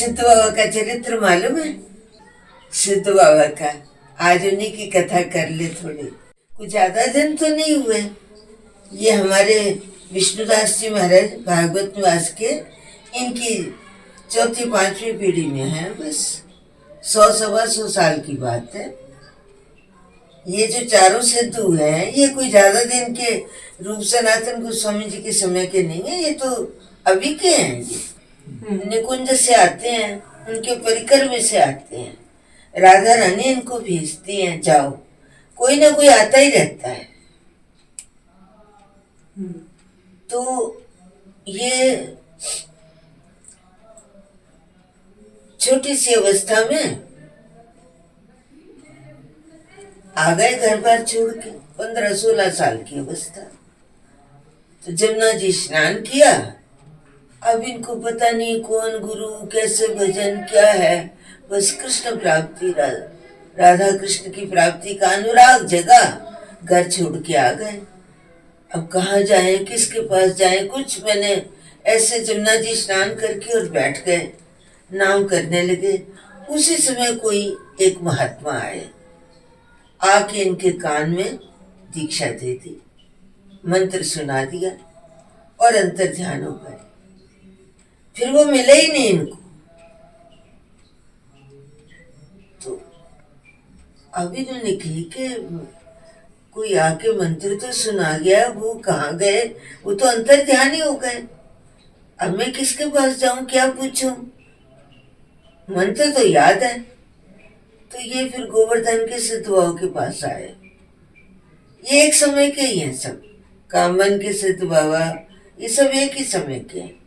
सिद्ध बाबा का चरित्र मालूम है? सिद्ध बाबा का आज उन्हीं की कथा कर ले थोड़ी। कुछ ज्यादा दिन तो नहीं हुए। ये हमारे विष्णुदास जी महाराज भागवत निवास के इनकी चौथी पांचवी पीढ़ी में है। बस 100 सवा 100 साल की बात है। ये जो चारों सिद्ध हुए हैं ये कोई ज्यादा दिन के रूप सनातन गोस्वामी जी के समय के नहीं है। ये तो अभी के हैं। ये निकुंज से आते हैं, उनके परिकर में से आते हैं। राधा रानी इनको भेजती हैं, जाओ। कोई ना कोई आता ही रहता है। तो ये छोटी सी अवस्था में आ गए घर बार छोड़ के। 15-16 साल की अवस्था। तो जमुना जी स्नान किया। अब इनको पता नहीं कौन गुरु, कैसे भजन, क्या है। बस कृष्ण प्राप्ति, राधा कृष्ण की प्राप्ति का अनुराग जगा। घर छोड़ के आ गए। अब कहाँ जाए, किसके पास जाए, कुछ मैंने ऐसे जमुना जी स्नान करके और बैठ गए, नाम करने लगे। उसी समय कोई एक महात्मा आए, आके इनके कान में दीक्षा दे दी, मंत्र सुना दिया और अंतर ध्यान हो गए। फिर वो मिले ही नहीं इनको। तो अब इन्होंने कही कि कोई आके मंत्र तो सुना गया, वो कहाँ गए? वो तो अंतर ध्यान ही हो गए। अब मैं किसके पास जाऊं, क्या पूछूं? मंत्र तो याद है। तो ये फिर गोवर्धन के सिद्ध बाबा के पास आए। ये एक समय के ही हैं सब। कामन के सिद्ध बाबा ये सब एक ही समय के हैं।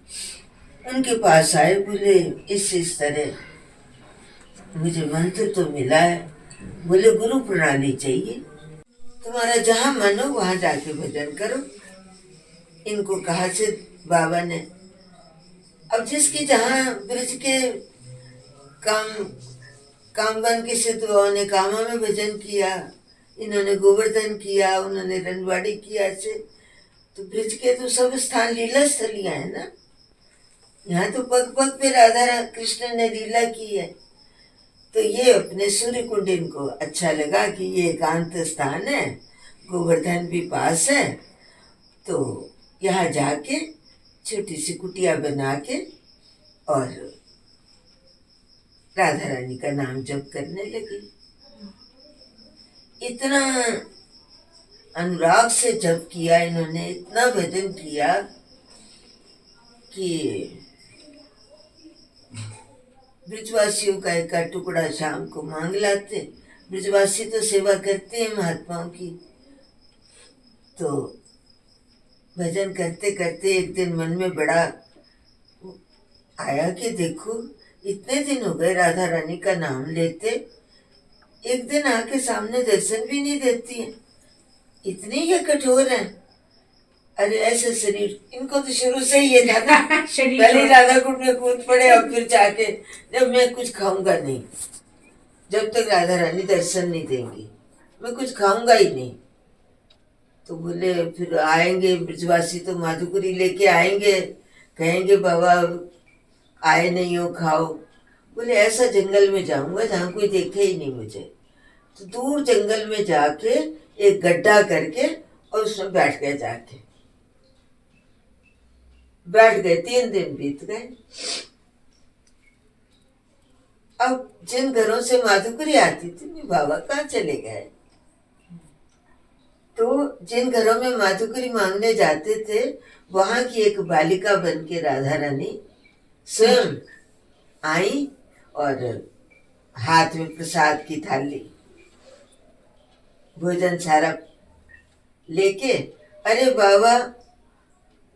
उनके पास आए, बोले इस तरह मुझे मंत्र तो मिला है। बोले गुरु प्रणाली चाहिए, तुम्हारा जहां मन हो वहां जाके भजन करो। इनको कहा सिद्ध बाबा ने। अब जिसकी जहां ब्रज के कामबन के सिद्ध बाबा ने कामा में भजन किया, इन्होंने गोवर्धन किया, उन्होंने रनवाड़ी किया। ऐसे तो ब्रज के तो सब स्थान लीला स्थलियां है ना। यहाँ तो पग पग पे राधा कृष्ण ने लीला की है। तो ये अपने सूर्य कुंड इनको अच्छा लगा कि ये एकांत स्थान है, गोवर्धन भी पास है। तो यहाँ जाके छोटी सी कुटिया बना के और राधा रानी का नाम जप करने लगी। इतना अनुराग से जप किया इन्होंने, इतना भजन किया कि ब्रजवासियों का एक टुकड़ा शाम को मांग लाते। ब्रजवासी तो सेवा करते हैं महात्माओं की। तो भजन करते करते एक दिन मन में बड़ा आया कि देखो इतने दिन हो गए राधा रानी का नाम लेते, एक दिन आके सामने दर्शन भी नहीं देती है। इतनी ये कठोर है। अरे ऐसे शरीर, इनको तो शुरू से ही ये था ना पहले राधा कुंड में कूद पड़े और फिर जाके जब मैं कुछ खाऊंगा नहीं, जब तक राधा रानी दर्शन नहीं देंगी मैं कुछ खाऊंगा ही नहीं। तो बोले फिर आएंगे ब्रजवासी तो माधुकरी लेके आएंगे, कहेंगे बाबा आए नहीं हो, खाओ। बोले ऐसा जंगल में जाऊंगा जहाँ कोई देखे ही नहीं मुझे। तो दूर जंगल में जाके एक गड्ढा करके और उसमें बैठ गए। जाके बैठ गए, 3 दिन बीत गए। अब जिन घरों से माधुकरी आती थी बाबा कहाँ चले गए। तो जिन घरों में माधुकरी मांगने जाते थे वहां की एक बालिका बन के राधा रानी स्वयं आई और हाथ में प्रसाद की थाली, भोजन सारा लेके, अरे बाबा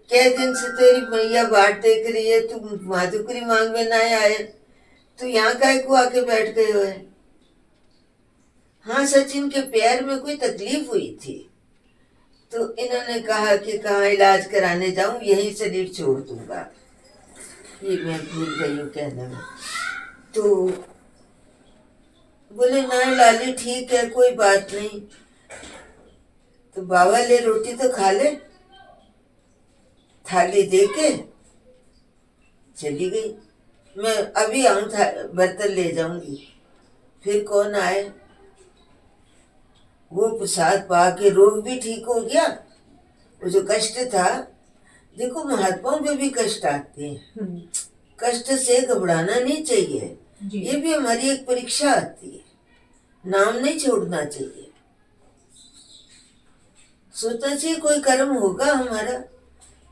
क्या दिन से तेरी मैया बाट देख रही है, तू माधुकरी मांग में ना आए, तू यहाँ काहे को आके बैठ गए हो है। हाँ सचिन के पैर में कोई तकलीफ हुई थी तो इन्होंने कहा कि कहाँ इलाज कराने जाऊं, यही शरीर छोड़ दूंगा। ये मैं भूल गई हूँ कहने में। तो बोले ना लाली ठीक है कोई बात नहीं। तो बाबा ले रोटी तो खा ले, थाली दे के चली गई। मैं अभी आऊँ था, बर्तन ले जाऊंगी। फिर कौन आए, वो प्रसाद पा के रोग भी ठीक हो गया। वो जो कष्ट था, देखो महात्माओं पे भी कष्ट आते हैं, कष्ट से घबराना नहीं चाहिए। ये भी हमारी एक परीक्षा आती है, नाम नहीं छोड़ना चाहिए। सोचना चाहिए कोई कर्म होगा हमारा,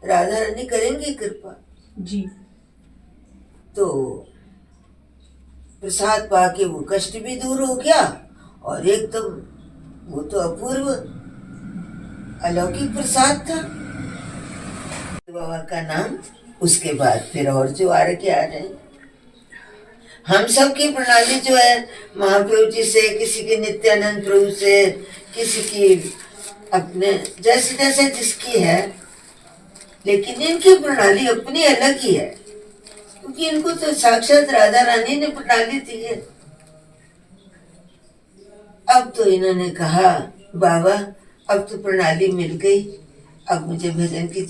राधा रानी करेंगी कृपा जी। तो प्रसाद पाके वो कष्ट भी दूर हो गया, और एकदम वो तो अपूर्व अलौकिक प्रसाद था बाबा का नाम। उसके बाद फिर और जो आ रहे हैं, हम सब की प्रणाली जो है, महाप्रभु जी से, किसी की नित्यानंद प्रभु से, किसी की अपने जैसे जैसे जिसकी है, लेकिन इनकी प्रणाली अपनी अलग ही है, क्योंकि इनको तो साक्षात राधा रानी ने प्रणाली दी है। अब तो इन्होंने कहा बाबा अब तो प्रणाली मिल गई, अब मुझे भजन की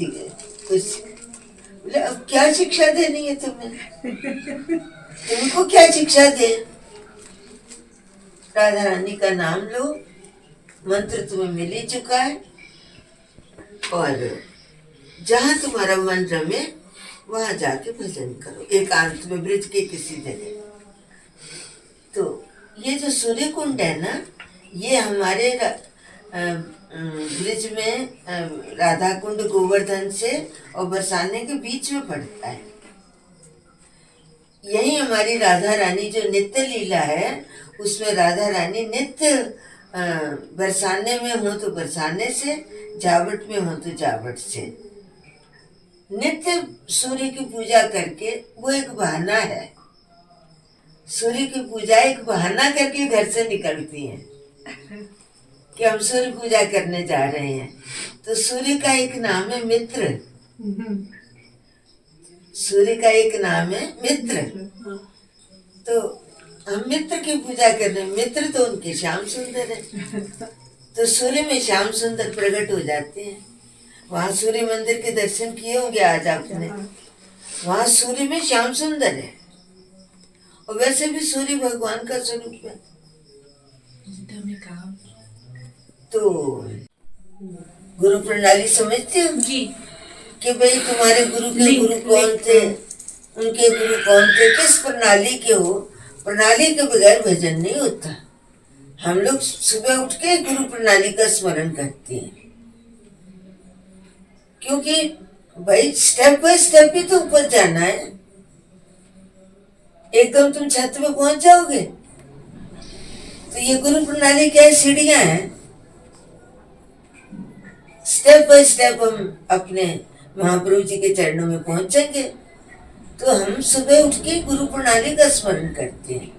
कुछ, बोले अब क्या शिक्षा देनी है तुम्हें, तुमको क्या शिक्षा दे, राधा रानी का नाम लो, मंत्र तुम्हें मिल ही चुका है, और जहां तुम्हारा मन रमे वहां जाके भजन करो, एकांत में ब्रज के किसी जगह। तो ये जो सूर्य कुंड है ना, ये हमारे ब्रिज में राधा कुंड गोवर्धन से और बरसाने के बीच में पड़ता है। यही हमारी राधा रानी जो नित्य लीला है, उसमें राधा रानी नित्य बरसाने में हो तो बरसाने से, जावट में हो तो जावट से, नित्य सूर्य की पूजा करके, वो एक बहाना है, सूर्य की पूजा एक बहाना करके घर से निकलती हैं कि हम सूर्य पूजा करने जा रहे हैं। तो सूर्य का एक नाम है मित्र, सूर्य का एक नाम है मित्र। तो हम मित्र की पूजा कर रहे हैं, मित्र तो उनके श्याम सुंदर है, तो सूर्य में श्याम सुंदर प्रकट हो जाते हैं। वहां सूर्य मंदिर के दर्शन किए होंगे आज आपने, वहां सूर्य में श्याम सुंदर है, और वैसे भी सूर्य भगवान का स्वरूप है। तो गुरु प्रणाली समझते हो जी, कि भाई तुम्हारे गुरु के गुरु कौन थे, उनके गुरु कौन थे, किस प्रणाली के हो। प्रणाली के बगैर भजन नहीं होता। हम लोग सुबह उठ के गुरु प्रणाली का स्मरण करते हैं, क्योंकि भाई स्टेप बाय स्टेप ही तो ऊपर जाना है। एकदम तुम छत पे पहुंच जाओगे, तो ये गुरु प्रणाली क्या है, सीढ़ियां हैं, स्टेप बाय स्टेप हम अपने महाप्रभु जी के चरणों में पहुंचेंगे। तो हम सुबह उठ के गुरु प्रणाली का स्मरण करते हैं।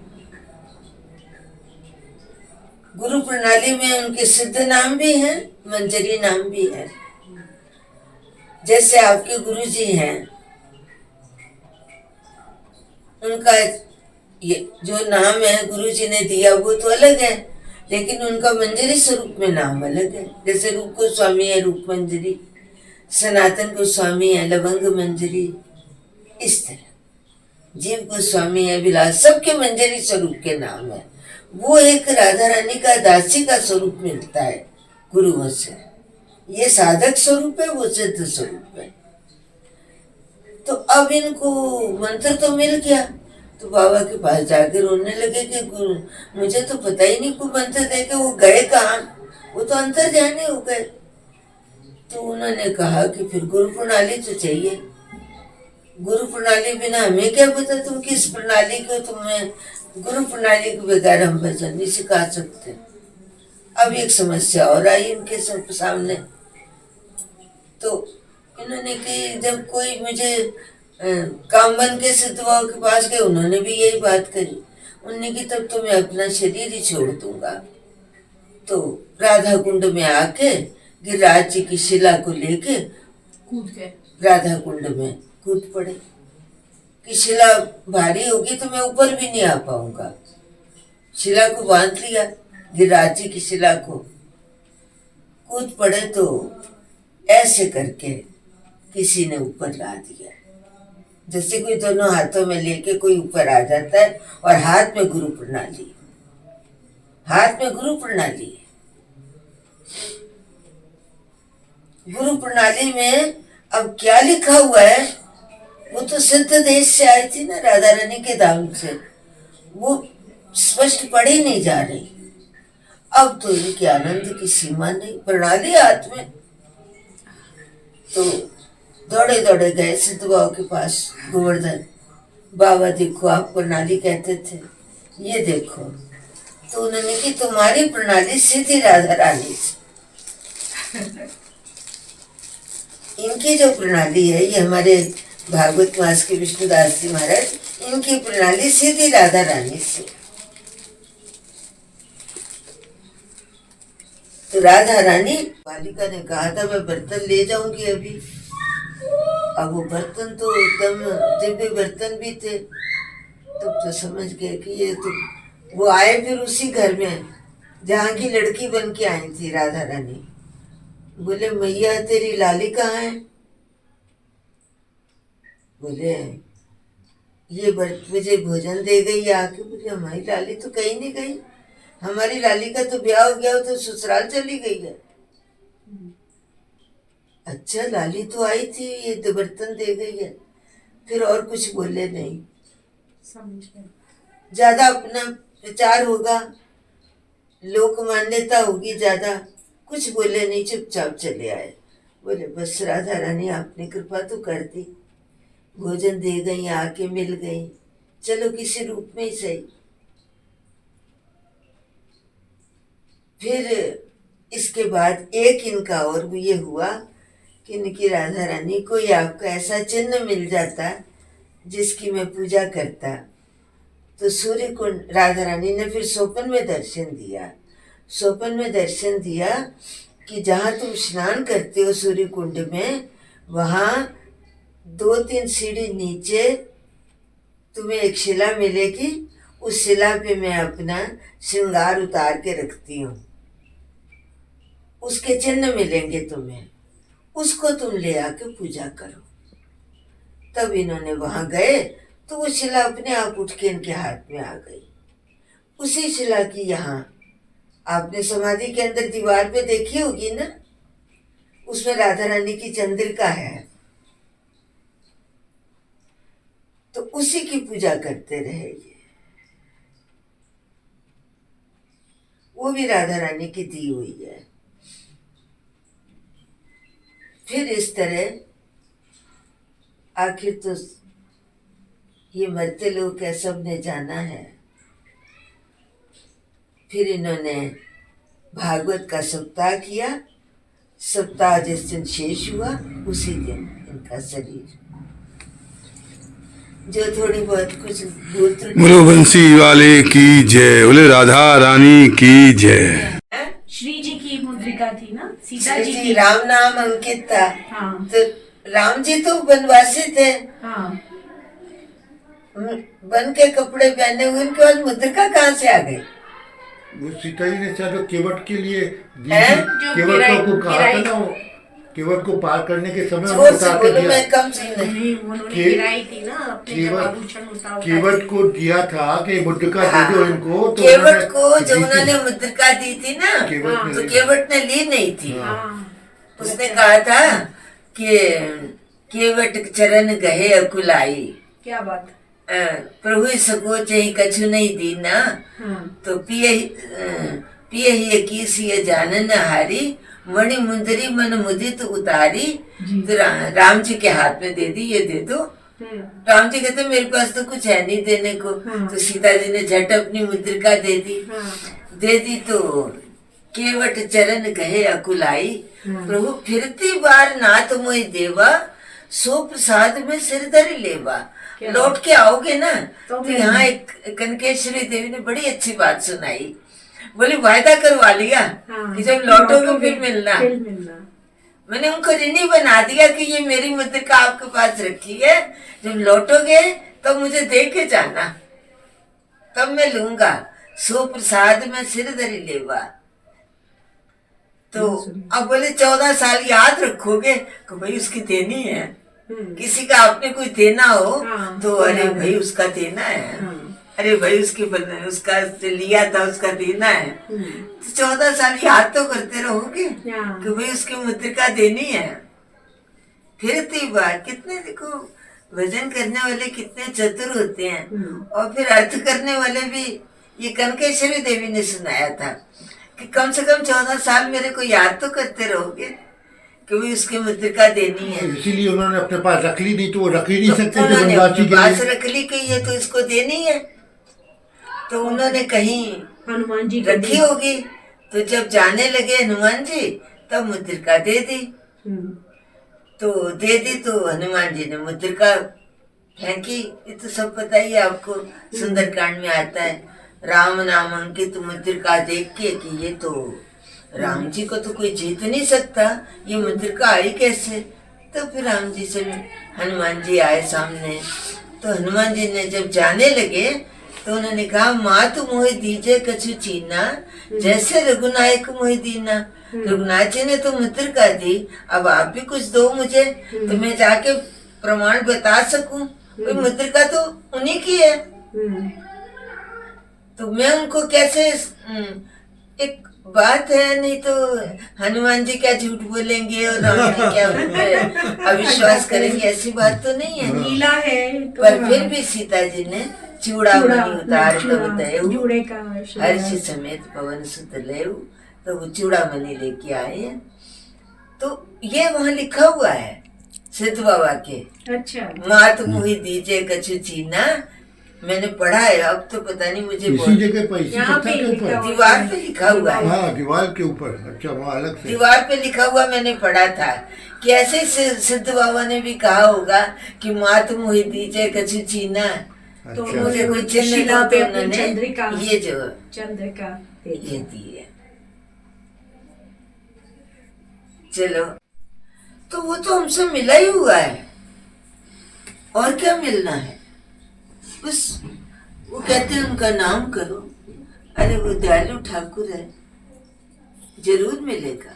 गुरु प्रणाली में उनके सिद्ध नाम भी हैं, मंजरी नाम भी है। जैसे आपके गुरु जी हैं, उनका ये जो नाम है गुरु जी ने दिया वो तो अलग है, लेकिन उनका मंजरी स्वरूप में नाम अलग है। जैसे रूप गोस्वामी है रूप मंजरी, सनातन गोस्वामी है लवंग मंजरी, इस तरह जीव गोस्वामी है विलास, सबके मंजरी स्वरूप के नाम है। वो एक राधा रानी का दासी का स्वरूप मिलता है गुरुओं से। ये साधक स्वरूप है, वो सिद्ध स्वरूप है। तो अब इनको मंत्र तो मिल गया, तो बाबा के पास जाकर रोने लगे कि गुरु मुझे तो पता ही नहीं, कोई मंत्र दे के वो गए कहाँ, वो तो अंतर जाने हो गए। तो उन्होंने कहा कि फिर गुरु प्रणाली तो चाहिए, गुरु प्रणाली बिना हमें क्या पता तुम किस प्रणाली को, तुम्हें गुरु प्रणाली के बगैर हम भजन नहीं सिखा सकते। अब एक समस्या और आई इनके सब सामने। तो इन्होंने कि जब कोई मुझे काम बन के सिद्ध बाबा के पास गए, उन्होंने भी यही बात करी। उन्होंने कि तब तो मैं अपना शरीर ही छोड़ दूंगा। तो राधा कुंड में आके गिरिराज जी की शिला को लेके कूद गए, राधा कुंड में कूद पड़े कि शिला भारी होगी तो मैं ऊपर भी नहीं आ पाऊंगा। शिला को बांध लिया, गिरिराज जी की शिला को, कूद पड़े तो ऐसे करके किसी ने ऊपर ला दिया। जैसे कोई दोनों हाथों में लेके कोई ऊपर आ जाता है और हाथ में गुरु प्रणाली, हाथ में गुरु प्रणाली। गुरु प्रणाली में अब क्या लिखा हुआ है, वो तो सिद्ध देश से आई थी ना, राधा रानी के धाम से, वो स्पष्ट पढ़ी नहीं जा रही। अब तो इनके आनंद की सीमा नहीं, प्रणाली हाथ में। तो दौड़े दौड़े गए सिद्ध बाबा के पास, गोवर्धन बाबा देखो आप प्रणाली कहते थे, ये देखो। तो उन्होंने की तुम्हारी प्रणाली सीधी राधा रानी से। इनकी जो प्रणाली है, ये हमारे भागवत मास के विष्णुदास जी महाराज, इनकी प्रणाली सीधी राधा रानी से। तो राधा रानी, बालिका ने कहा था मैं बर्तन ले जाऊंगी अभी। अब वो बर्तन तो एकदम दिव्य बर्तन भी थे। तब तो समझ गए कि ये तो, वो आए फिर उसी घर में जहाँ की लड़की बन के आई थी राधा रानी। बोले मैया तेरी लाली कहाँ है? बोले ये मुझे भोजन दे गई आके। बोले हमारी लाली तो कहीं नहीं गई, हमारी लाली का तो ब्याह हो गया, वो तो ससुराल चली गई है। अच्छा लाली तो आई थी, ये तो बर्तन दे गई है। फिर और कुछ बोले नहीं, ज्यादा अपना विचार होगा, लोक मान्यता होगी ज्यादा, कुछ बोले नहीं, चुपचाप चले आए। बोले बस राधा रानी आपने कृपा तो कर दी, भोजन दे गई, आके मिल गई, चलो किसी रूप में ही सही। फिर इसके बाद एक इनका और ये हुआ कि इनकी राधा रानी कोई आपका ऐसा चिन्ह मिल जाता जिसकी मैं पूजा करता। तो सूर्य कुंड, राधा रानी ने फिर स्वप्न में दर्शन दिया। स्वप्न में दर्शन दिया कि जहाँ तुम स्नान करते हो सूर्य कुंड में, वहाँ 2-3 सीढ़ी नीचे तुम्हें एक शिला मिलेगी, उस शिला पे मैं अपना श्रृंगार उतार के रखती हूँ, उसके चिन्ह मिलेंगे तुम्हें, उसको तुम ले आके पूजा करो। तब इन्होंने वहां गए तो वो शिला अपने आप उठ के इनके हाथ में आ गई। उसी शिला की यहाँ आपने समाधि के अंदर दीवार पे देखी होगी ना, उसमें राधा रानी की चंद्रिका है। तो उसी की पूजा करते रहे ये, वो भी राधा रानी की दी हुई है। फिर इस तरह आखिर तो ये मरते लोग क्या, सब ने जाना है। फिर इन्होंने भागवत का सप्ताह किया। सप्ताह जिस दिन शेष हुआ उसी दिन इनका शरीर, जो थोड़ी बहुत कुछ भूल त्रुटि। बोलो बंसी वाले की जय, बोले राधा रानी की जय। श्री जी की मुद्रिका थी ना, सीता जी जी की। राम नाम अंकित था। हाँ। तो राम जी तो वनवासी थे। हाँ। बन के कपड़े पहने हुए, उनके बाद मुद्रिका कहाँ से आ गई? वो सीता जी ने शायद केवट के लिए दी हैं? थी। केवट को कहा था ना, केवट को पार करने के समय जोर उनको से उतार के बोलो, दिया। मैं कम सुन रही। नहीं, उन्होंने के- गिराई थी ना अपने जब आभूषण उतार केवट को दिया था कि मुद्रिका दे दो इनको। तो केवट उन्होंने को दी जो थी। उन्होंने मुद्रिका दी थी ना, केवट ने तो ली। केवट ने ली नहीं थी। हाँ। उसने कहा था कि केवट चरण गहे अकुलाई, क्या बात। प्रभु सको चही कछु नहीं दीना। हाँ। तो पिय ही कीसी जानन हारी, मणि मुंदरी मन मुदित उतारी। तो राम जी के हाथ में दे दी, ये दे दो। राम जी कहते मेरे पास तो कुछ है नहीं देने को। हाँ। तो सीता जी ने झट अपनी मुद्रिका दे दी। हाँ। दे दी तो केवट चरण कहे अकुलाई, हाँ। प्रभु फिरती बार नाथ मोहि देवा, सो प्रसाद में सिर धर लेवा। क्या? लौट के आओगे ना तो तो यहाँ एक कनकेश्वरी देवी ने बड़ी अच्छी बात सुनाई। बोली वायदा करवा लिया हाँ। कि जब लौटोगे फिर मिलना। फिर मिलना। मैंने उनको ऋणी बना दिया कि ये मेरी मुद्रिका आपके पास रखी है, जब लौटोगे तो मुझे दे के जाना, तब मैं लूंगा। सो प्रसाद में सिर धरी लेवा। तो अब बोले 14 साल याद रखोगे कि भाई उसकी देनी है। किसी का आपने कुछ देना हो हाँ, तो अरे भाई उसका देना है, अरे भाई उसका लिया था उसका देना है, तो 14 साल याद तो करते रहोगे हाँ। कि भाई उसकी मुद्रिका देनी है। फिर तो बात कितने देखो भजन करने वाले कितने चतुर होते हैं, और फिर अर्थ करने वाले भी। ये कनकेश्वरी देवी ने सुनाया था कि कम से कम 14 साल मेरे को याद तो करते रहोगे कि भाई उसकी मुद्रिका देनी है। इसीलिए उन्होंने अपने पास रख ली, नहीं तो वो रख ही नहीं सकते थे उन्होंने वनवासी अपने के पास लिए। रख ली कि ये तो इसको देनी है, तो उन्होंने कहीं हनुमान जी को रखी होगी। तो जब जाने लगे हनुमान जी तब मुद्रिका दे दी। तो दे दी तो हनुमान जी ने मुद्रिका फेंकी। ये तो सब पता ही है आपको, सुंदरकांड में आता है, राम नाम अंकित मुद्रिका देख के कि ये तो राम जी को तो कोई जीत नहीं सकता, ये मुद्रिका आई कैसे। तो फिर राम जी से हनुमान जी आए सामने। तो हनुमान जी ने जब जाने लगे तो उन्होंने कहा, मात मोहि दीजे कछु चीना, जैसे रघुनायक मोहि दीना। रघुनाथ जी ने तो मुद्रिका दी, अब आप भी कुछ दो मुझे तो मैं जाके प्रमाण बता सकूं। कोई मुद्रिका तो उन्हीं की है, तो मैं उनको कैसे एक बात है, नहीं तो हनुमान जी क्या झूठ बोलेंगे और राम जी क्या अविश्वास करेंगे, ऐसी बात तो नहीं है। लीला है तो पर फिर भी सीता जी ने चूड़ामणि उतार तब दयऊ, जूड़े का हर्ष समेत पवन सुत लेऊ, तो वो चूड़ामणि लेके आए हैं। तो ये वहां लिखा हुआ है सिद्ध बाबा के, अच्छा मात मुहि दीजे कछु चीना। मैंने पढ़ा है, अब तो पता नहीं मुझे इसी जगह पर, इसी यहाँ पत्थर पे के लिखा ऊपर, हुआ दीवार पे लिखा हुआ है। हाँ दीवार के ऊपर। अच्छा, वहाँ अलग से दीवार पे लिखा हुआ मैंने पढ़ा था कि ऐसे सिद्ध बाबा ने भी कहा होगा कि मात मुहि दीजे कछु चीना। तो अच्छा। मुझे कोई चिन्ह शिला दो पे तो अपनी उन्होंने चंद्रिका ये जो चंद्रिका ये दी है। चलो, तो वो तो हमसे मिला ही हुआ है, और क्या मिलना है। बस वो कहते हैं उनका नाम करो, अरे वो दयालु ठाकुर है, जरूर मिलेगा।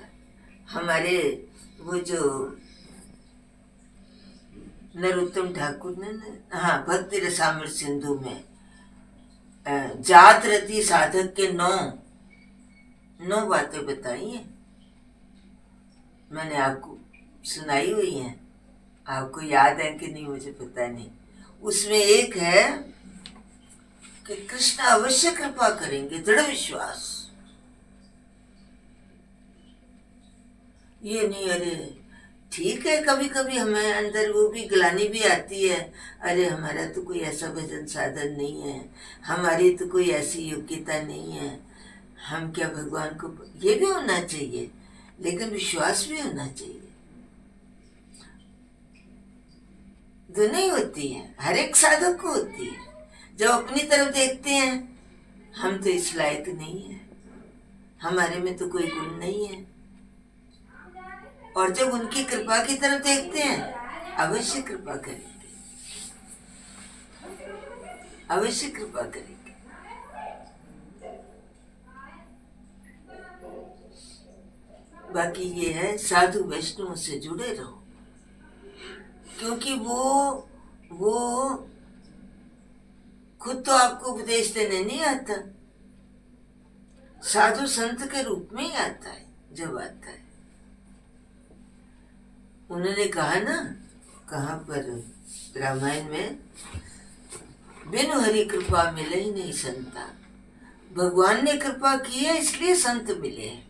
हमारे वो जो नरोत्तम ठाकुर ने हाँ भक्ति रसामृत सिंधु में जात रति साधक के 9 बातें बताई हैं, मैंने आपको सुनाई हुई हैं। आपको याद है कि नहीं मुझे पता नहीं। उसमें एक है कि कृष्ण अवश्य कृपा करेंगे, दृढ़ विश्वास। ये नहीं अरे ठीक है, कभी कभी हमें अंदर वो भी ग्लानि भी आती है, अरे हमारा तो कोई ऐसा भजन साधन नहीं है, हमारी तो कोई ऐसी योग्यता नहीं है, हम क्या भगवान को। ये भी होना चाहिए, लेकिन विश्वास भी होना चाहिए। दोनों ही होती है, हर एक साधक को होती है। जब अपनी तरफ देखते हैं हम तो इस लायक नहीं है, हमारे में तो कोई गुण नहीं है, और जब उनकी कृपा की तरफ देखते हैं अवश्य कृपा करेंगे, अवश्य कृपा करेंगे। बाकी ये है साधु वैष्णव से जुड़े रहो, क्योंकि वो खुद तो आपको उपदेश देने नहीं आता, साधु संत के रूप में ही आता है। जब आता है, उन्होंने कहा ना, कहाँ पर रामायण में, बिनु हरि कृपा मिले ही नहीं संता। भगवान ने कृपा की है इसलिए संत मिले हैं।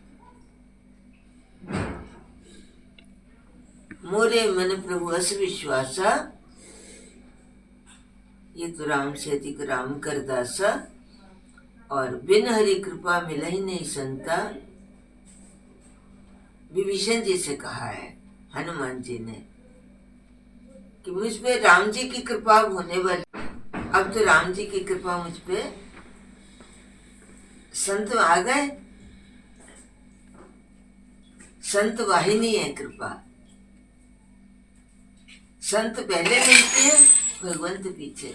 मोरे मन प्रभु अस विश्वासा, ये तो राम से अधिक राम कर दासा। और बिन हरि कृपा मिला ही नहीं संता, विभीषण जी से कहा है हनुमान जी ने कि मुझ पे राम जी की कृपा होने वाली। अब तो राम जी की कृपा मुझ पे, संत आ गए, संत वाहिनी है कृपा। संत पहले मिलते हैं, भगवंत पीछे।